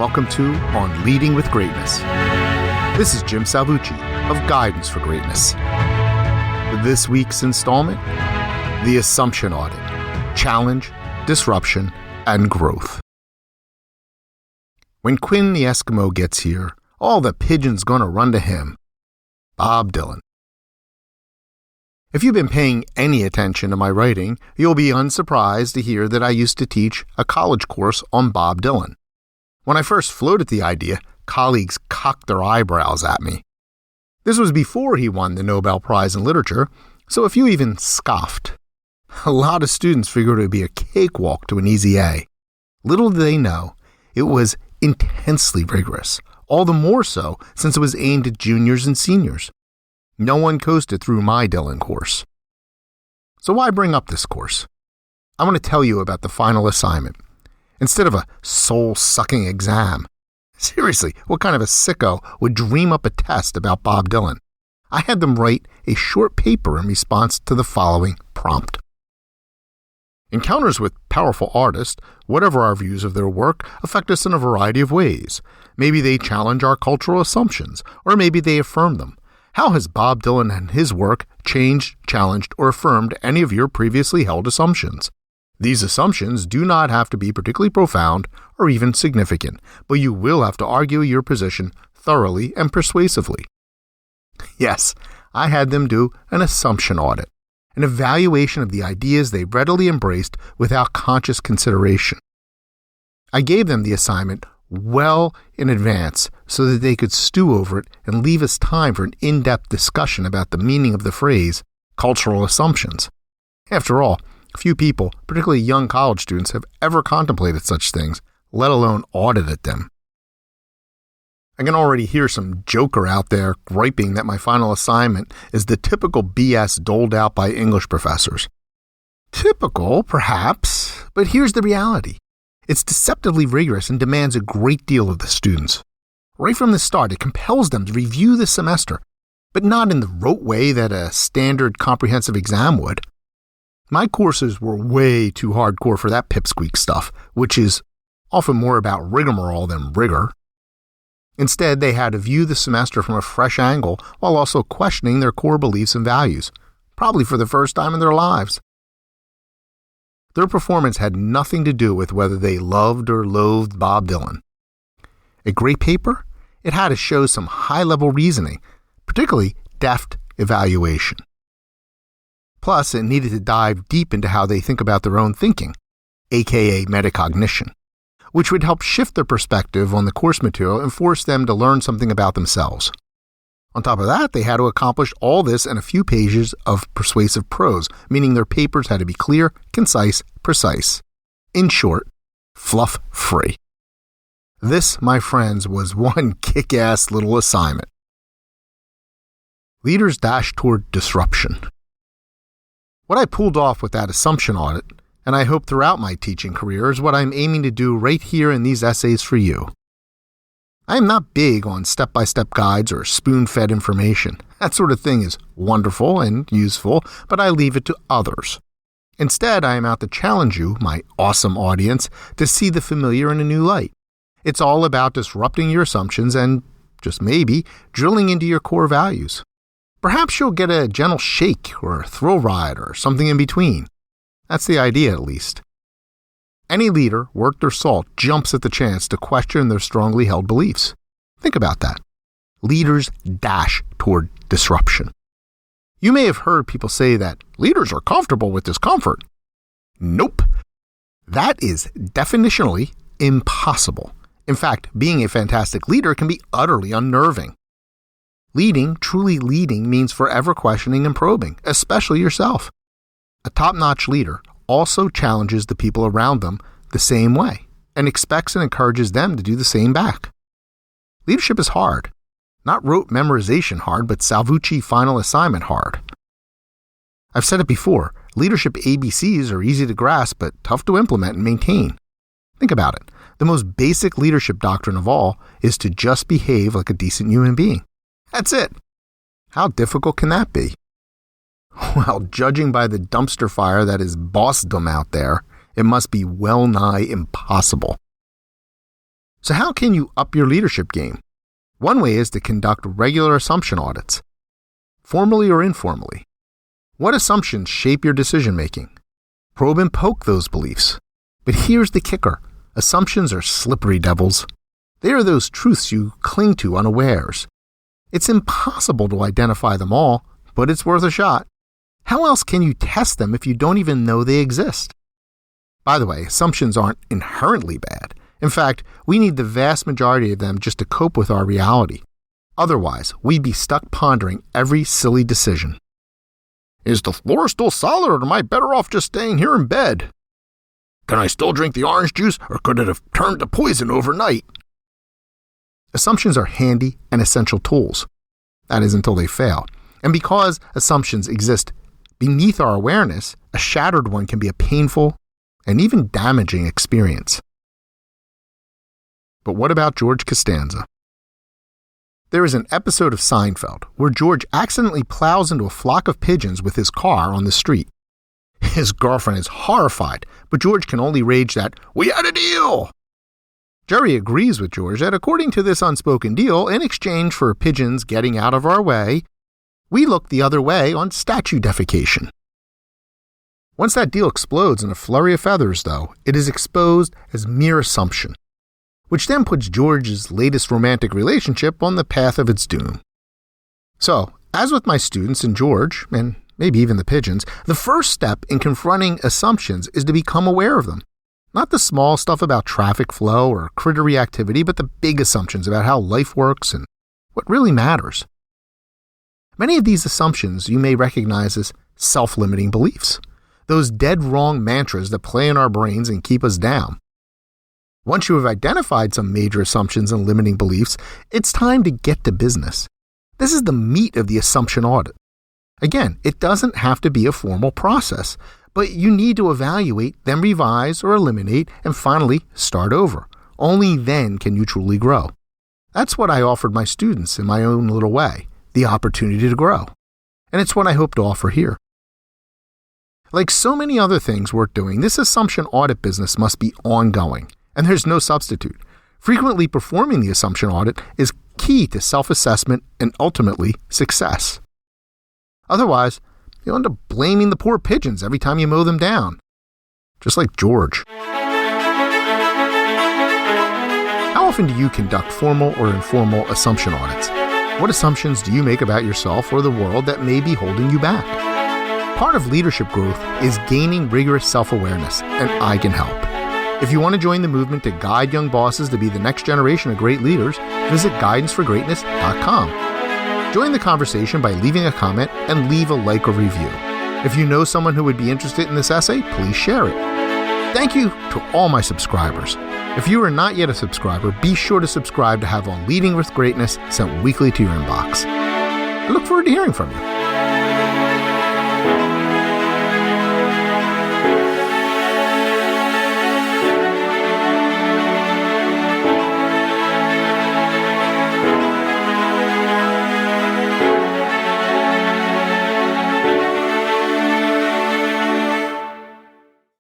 welcome to On Leading with Greatness. This is Jim Salvucci of Guidance for Greatness. This week's installment, the Assumption Audit, Challenge, Disruption, and Growth. When Quinn the Eskimo gets here, all the pigeons gonna run to him. Bob Dylan. If you've been paying any attention to my writing, you'll be unsurprised to hear that I used to teach a college course on Bob Dylan. When I first floated the idea, colleagues cocked their eyebrows at me. This was before he won the Nobel Prize in Literature, so a few even scoffed. A lot of students figured it would be a cakewalk to an easy A. Little did they know, it was intensely rigorous, all the more so since it was aimed at juniors and seniors. No one coasted through my Dylan course. So why bring up this course? I want to tell you about the final assignment. Instead of a soul-sucking exam. Seriously, what kind of a sicko would dream up a test about Bob Dylan? I had them write a short paper in response to the following prompt. Encounters with powerful artists, whatever our views of their work, affect us in a variety of ways. Maybe they challenge our cultural assumptions, or maybe they affirm them. How has Bob Dylan and his work changed, challenged, or affirmed any of your previously held assumptions? These assumptions do not have to be particularly profound or even significant, but you will have to argue your position thoroughly and persuasively. Yes, I had them do an assumption audit, an evaluation of the ideas they readily embraced without conscious consideration. I gave them the assignment well in advance so that they could stew over it and leave us time for an in-depth discussion about the meaning of the phrase cultural assumptions. After all, few people, particularly young college students, have ever contemplated such things, let alone audited them. I can already hear some joker out there griping that my final assignment is the typical BS doled out by English professors. Typical, perhaps, but here's the reality. It's deceptively rigorous and demands a great deal of the students. Right from the start, it compels them to review the semester, but not in the rote way that a standard comprehensive exam would. My courses were way too hardcore for that pipsqueak stuff, which is often more about rigmarole than rigor. Instead, they had to view the semester from a fresh angle while also questioning their core beliefs and values, probably for the first time in their lives. Their performance had nothing to do with whether they loved or loathed Bob Dylan. A great paper? It had to show some high-level reasoning, particularly deft evaluation. Plus, it needed to dive deep into how they think about their own thinking, aka metacognition, which would help shift their perspective on the course material and force them to learn something about themselves. On top of that, they had to accomplish all this in a few pages of persuasive prose, meaning their papers had to be clear, concise, precise. In short, fluff-free. This, my friends, was one kick-ass little assignment. Leaders dash toward disruption. What I pulled off with that assumption audit, and I hope throughout my teaching career, is what I'm aiming to do right here in these essays for you. I am not big on step-by-step guides or spoon-fed information. That sort of thing is wonderful and useful, but I leave it to others. Instead, I am out to challenge you, my awesome audience, to see the familiar in a new light. It's all about disrupting your assumptions and, just maybe, drilling into your core values. Perhaps you'll get a gentle shake or a thrill ride or something in between. That's the idea, at least. Any leader, worth their salt, jumps at the chance to question their strongly held beliefs. Think about that. Leaders dash toward disruption. You may have heard people say that leaders are comfortable with discomfort. Nope. That is definitionally impossible. In fact, being a fantastic leader can be utterly unnerving. Leading, truly leading, means forever questioning and probing, especially yourself. A top-notch leader also challenges the people around them the same way and expects and encourages them to do the same back. Leadership is hard. Not rote memorization hard, but Salvucci final assignment hard. I've said it before, leadership ABCs are easy to grasp but tough to implement and maintain. Think about it. The most basic leadership doctrine of all is to just behave like a decent human being. That's it. How difficult can that be? Well, judging by the dumpster fire that is bossdom out there, it must be well nigh impossible. So how can you up your leadership game? One way is to conduct regular assumption audits, formally or informally. What assumptions shape your decision-making? Probe and poke those beliefs. But here's the kicker. Assumptions are slippery devils. They are those truths you cling to unawares. It's impossible to identify them all, but it's worth a shot. How else can you test them if you don't even know they exist? By the way, assumptions aren't inherently bad. In fact, we need the vast majority of them just to cope with our reality. Otherwise, we'd be stuck pondering every silly decision. Is the floor still solid, or am I better off just staying here in bed? Can I still drink the orange juice, or could it have turned to poison overnight? Assumptions are handy and essential tools. That is, until they fail. And because assumptions exist beneath our awareness, a shattered one can be a painful and even damaging experience. But what about George Costanza? There is an episode of Seinfeld where George accidentally plows into a flock of pigeons with his car on the street. His girlfriend is horrified, but George can only rage that, "We had a deal!" Jerry agrees with George that according to this unspoken deal, in exchange for pigeons getting out of our way, we look the other way on statue defecation. Once that deal explodes in a flurry of feathers, though, it is exposed as mere assumption, which then puts George's latest romantic relationship on the path of its doom. So, as with my students and George, and maybe even the pigeons, the first step in confronting assumptions is to become aware of them. Not the small stuff about traffic flow or critter reactivity, but the big assumptions about how life works and what really matters. Many of these assumptions you may recognize as self-limiting beliefs, those dead wrong mantras that play in our brains and keep us down. Once you have identified some major assumptions and limiting beliefs, it's time to get to business. This is the meat of the assumption audit. Again, it doesn't have to be a formal process, but you need to evaluate, then revise or eliminate, and finally start over. Only then can you truly grow. That's what I offered my students in my own little way, the opportunity to grow. And it's what I hope to offer here. Like so many other things worth doing, this assumption audit business must be ongoing. And there's no substitute. Frequently performing the assumption audit is key to self-assessment and ultimately success. Otherwise, you'll end up blaming the poor pigeons every time you mow them down. Just like George. How often do you conduct formal or informal assumption audits? What assumptions do you make about yourself or the world that may be holding you back? Part of leadership growth is gaining rigorous self-awareness, and I can help. If you want to join the movement to guide young bosses to be the next generation of great leaders, visit guidanceforgreatness.com. Join the conversation by leaving a comment and leave a like or review. If you know someone who would be interested in this essay, please share it. Thank you to all my subscribers. If you are not yet a subscriber, be sure to subscribe to have On Leading with Greatness sent weekly to your inbox. I look forward to hearing from you.